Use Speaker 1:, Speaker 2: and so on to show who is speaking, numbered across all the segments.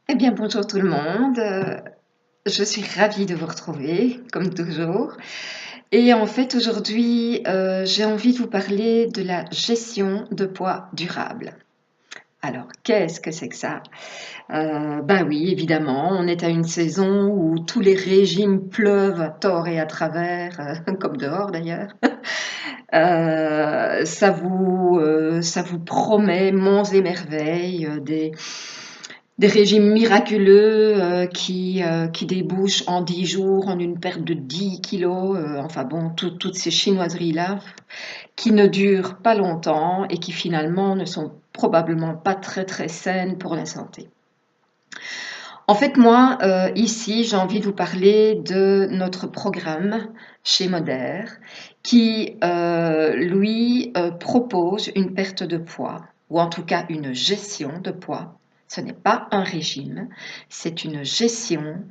Speaker 1: Eh bien, bonjour tout le monde. Je suis ravie de vous retrouver, comme toujours. Et en fait, aujourd'hui, j'ai envie de vous parler de la gestion de poids durable. Alors, qu'est-ce que c'est que ça? Ben oui, évidemment, on est à une saison où tous les régimes pleuvent à tort et à travers, comme dehors d'ailleurs. Ça vous promet monts et merveilles, des régimes miraculeux qui débouchent en 10 jours en une perte de 10 kilos, enfin bon, toutes ces chinoiseries-là qui ne durent pas longtemps et qui finalement ne sont probablement pas très très saines pour la santé. En fait, moi, ici, j'ai envie de vous parler de notre programme chez Moder qui, lui, propose une perte de poids, ou en tout cas une gestion de poids. Ce n'est pas un régime, c'est une gestion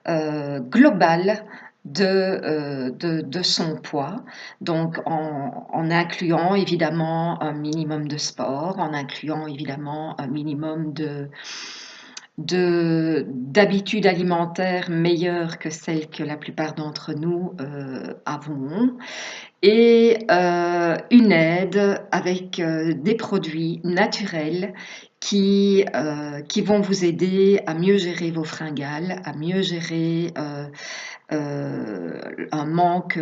Speaker 1: globale de son poids, donc en incluant évidemment un minimum de sport, en incluant évidemment un minimum d'habitudes alimentaires meilleures que celles que la plupart d'entre nous avons, et une aide avec des produits naturels qui vont vous aider à mieux gérer vos fringales, à mieux gérer un manque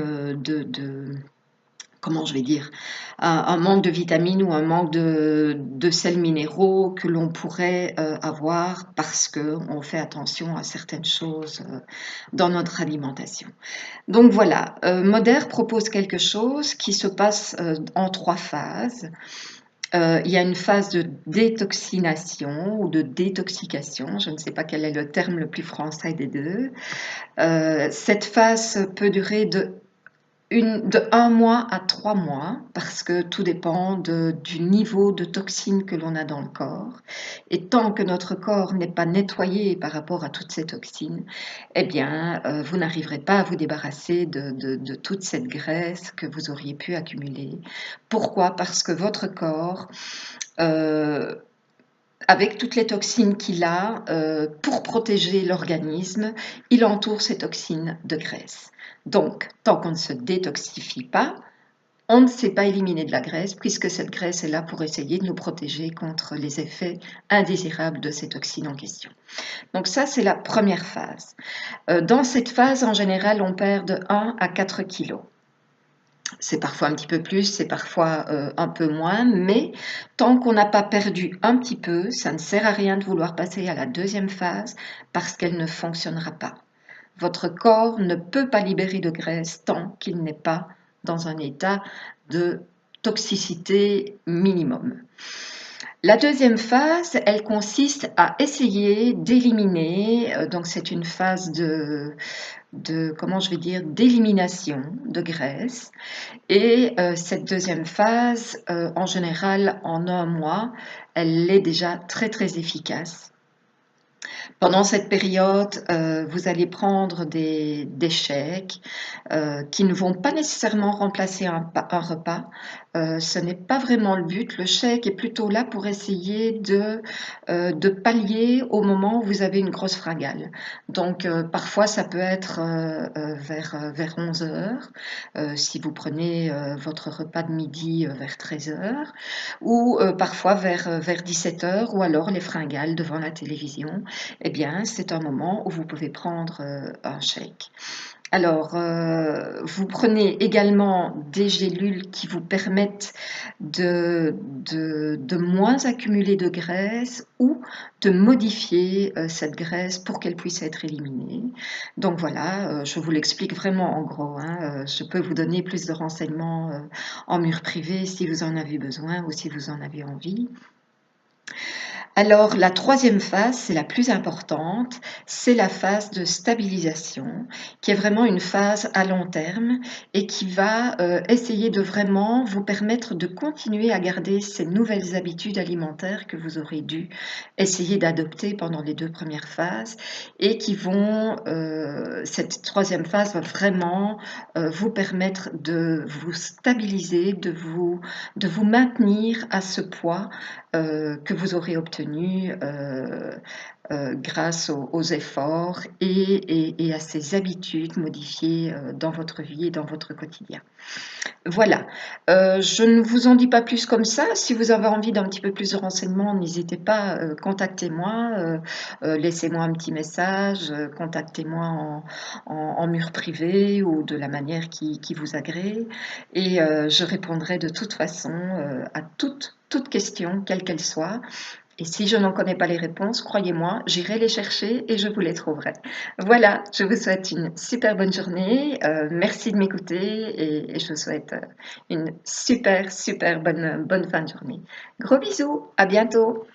Speaker 1: comment je vais dire, un manque de vitamines ou un manque de sels minéraux que l'on pourrait avoir parce qu'on fait attention à certaines choses dans notre alimentation. Donc voilà, Moder propose quelque chose qui se passe en 3 phases. Il y a une phase de détoxination ou de détoxication, je ne sais pas quel est le terme le plus français des deux. Cette phase peut durer de 1 mois à 3 mois, parce que tout dépend du niveau de toxines que l'on a dans le corps. Et tant que notre corps n'est pas nettoyé par rapport à toutes ces toxines, eh bien, vous n'arriverez pas à vous débarrasser de toute cette graisse que vous auriez pu accumuler. Pourquoi? Parce que votre corps, euh, avec toutes les toxines qu'il a, pour protéger l'organisme, il entoure ces toxines de graisse. Donc, tant qu'on ne se détoxifie pas, on ne sait pas éliminer de la graisse, puisque cette graisse est là pour essayer de nous protéger contre les effets indésirables de ces toxines en question. Donc ça, c'est la première phase. Dans cette phase, en général, on perd de 1 à 4 kilos. C'est parfois un petit peu plus, c'est parfois un peu moins, mais tant qu'on n'a pas perdu un petit peu, ça ne sert à rien de vouloir passer à la deuxième phase parce qu'elle ne fonctionnera pas. Votre corps ne peut pas libérer de graisse tant qu'il n'est pas dans un état de toxicité minimum. La deuxième phase, elle consiste à essayer d'éliminer, donc c'est une phase comment je vais dire, d'élimination de graisse. Et cette deuxième phase, en général, en 1 mois, elle est déjà très très efficace. Pendant cette période, vous allez prendre des shakes qui ne vont pas nécessairement remplacer un repas. Ce n'est pas vraiment le but. Le shake est plutôt là pour essayer de pallier au moment où vous avez une grosse fringale. Donc parfois ça peut être vers 11 heures, si vous prenez votre repas de midi vers 13 heures, ou parfois vers 17 heures, ou alors les fringales devant la télévision. Eh bien, c'est un moment où vous pouvez prendre un shake. Alors, vous prenez également des gélules qui vous permettent de moins accumuler de graisse ou de modifier cette graisse pour qu'elle puisse être éliminée. Donc voilà, je vous l'explique vraiment en gros, hein. Je peux vous donner plus de renseignements en mur privé si vous en avez besoin ou si vous en avez envie. Alors, la troisième phase, c'est la plus importante, c'est la phase de stabilisation, qui est vraiment une phase à long terme et qui va essayer de vraiment vous permettre de continuer à garder ces nouvelles habitudes alimentaires que vous aurez dû essayer d'adopter pendant les 2 premières phases et qui vont, cette troisième phase va vraiment vous permettre de vous stabiliser, de vous maintenir à ce poids que vous aurez obtenus grâce aux efforts et à ces habitudes modifiées dans votre vie et dans votre quotidien. Voilà, je ne vous en dis pas plus comme ça. Si vous avez envie d'un petit peu plus de renseignements, n'hésitez pas, contactez-moi, laissez-moi un petit message, contactez-moi en mur privé ou de la manière qui vous agrée et je répondrai de toute façon, à toute question, quelle qu'elle soit. Et si je n'en connais pas les réponses, croyez-moi, j'irai les chercher et je vous les trouverai. Voilà, je vous souhaite une super bonne journée. Merci de m'écouter et je vous souhaite une super bonne fin de journée. Gros bisous, à bientôt.